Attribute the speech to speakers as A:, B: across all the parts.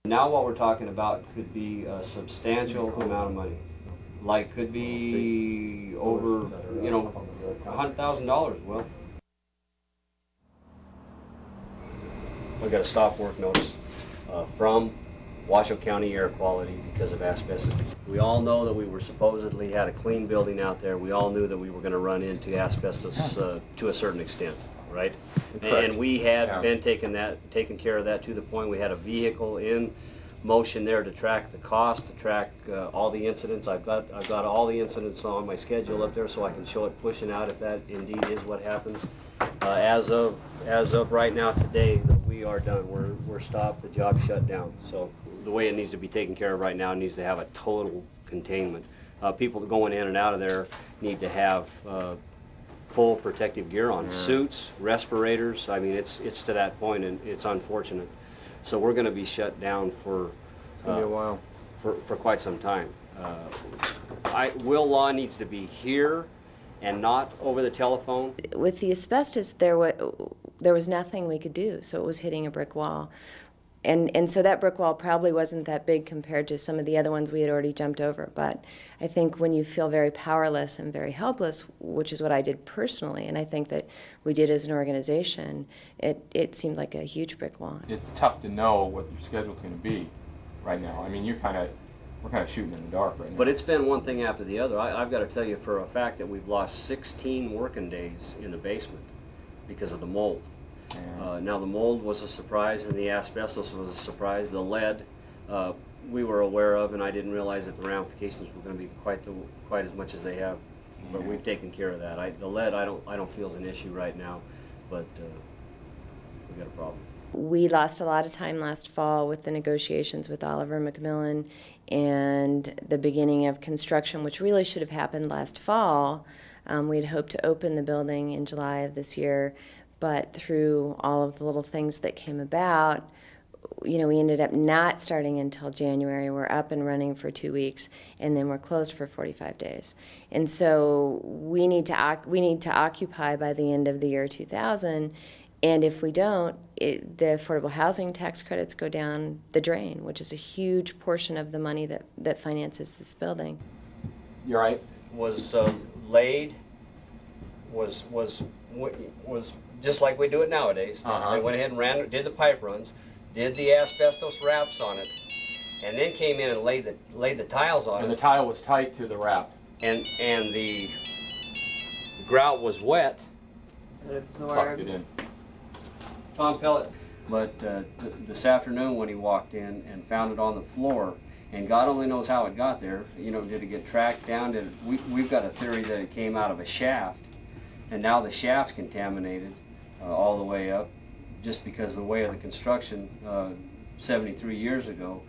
A: Now what we're talking about could be a substantial amount of money. Like could be over, $100,000, Will. We got a stop work notice from Washoe County Air Quality because of asbestos. We all know that we were supposedly had a clean building out there. We all knew that we were going to run into asbestos to a certain extent, right?
B: Correct.
A: And we had been taking care of that to the point we had a vehicle in motion there to track the cost, to track all the incidents. I've got all the incidents on my schedule up there so I can show it pushing out if that indeed is what happens. As of right now today, we are done. We're stopped. The job shut down. So the way it needs to be taken care of right now, it needs to have a total containment. People going in and out of there need to have full protective gear on, suits, respirators. I mean, it's to that point, and it's unfortunate. So we're going to be shut down for
B: It's gonna be a while.
A: for quite some time. Will Law needs to be here and not over the telephone.
C: With the asbestos, there was nothing we could do, so it was hitting a brick wall. And so that brick wall probably wasn't that big compared to some of the other ones we had already jumped over. But I think when you feel very powerless and very helpless, which is what I did personally, and I think that we did as an organization, it seemed like a huge brick wall.
B: It's tough to know what your schedule's going to be right now. I mean, we're kind of shooting in the dark right now.
A: But it's been one thing after the other. I've got to tell you for a fact that we've lost 16 working days in the basement because of the mold. Now the mold was a surprise and the asbestos was a surprise. The lead we were aware of, and I didn't realize that the ramifications were going to be quite as much as they have. But we've taken care of that. The lead I don't feel is an issue right now, but we got a problem.
C: We lost a lot of time last fall with the negotiations with Oliver McMillan and the beginning of construction, which really should have happened last fall. We had hoped to open the building in July of this year, but through all of the little things that came about, we ended up not starting until January. We're up and running for 2 weeks, and then we're closed for 45 days. And so we need to occupy by the end of the year 2000. And if we don't, the affordable housing tax credits go down the drain, which is a huge portion of the money that finances this building.
B: You're right.
A: Was laid, was just like we do it nowadays. They went ahead and did the pipe runs, did the asbestos wraps on it, and then came in and laid the tiles on it.
B: And the tile was tight to the wrap.
A: And the grout was wet.
B: Sucked it in.
A: Tom Pellet. But this afternoon when he walked in and found it on the floor, and God only knows how it got there. Did it get tracked down? We've got a theory that it came out of a shaft, and now the shaft's contaminated all the way up, just because of the way of the construction 73 years ago.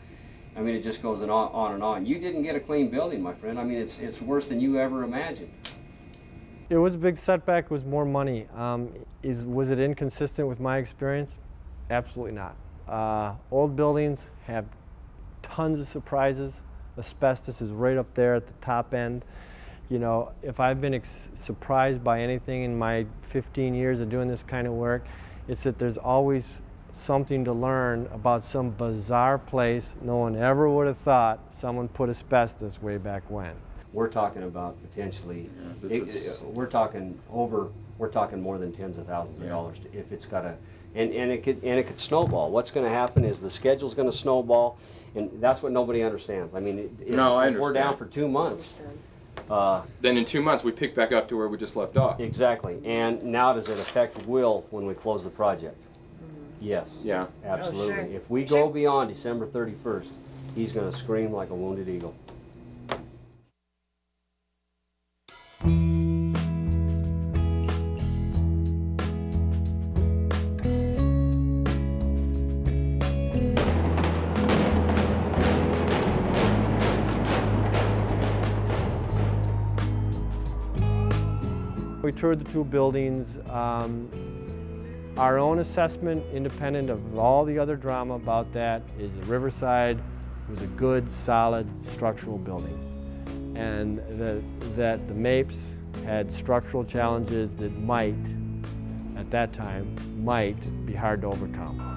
A: I mean, it just goes on and on. You didn't get a clean building, my friend. I mean, it's worse than you ever imagined.
D: It was a big setback. It was more money. Was it inconsistent with my experience? Absolutely not. Old buildings have tons of surprises. Asbestos is right up there at the top end. If I've been surprised by anything in my 15 years of doing this kind of work, it's that there's always something to learn about some bizarre place no one ever would have thought someone put asbestos way back when.
A: We're talking about potentially, we're talking more than tens of thousands of dollars if it's got and it could snowball. What's going to happen is the schedule's going to snowball, and that's what nobody understands. I mean, if we're down for 2 months.
B: Then in 2 months we pick back up to where we just left off.
A: Exactly. And now does it affect Will when we close the project? Yes.
B: Yeah.
A: Absolutely.
C: Oh, sure.
A: If we go beyond December 31st, he's going to scream like a wounded eagle.
D: We toured the 2 buildings. Our own assessment, independent of all the other drama about that, is that Riverside was a good, solid structural building. And that the Mapes had structural challenges that at that time, might be hard to overcome.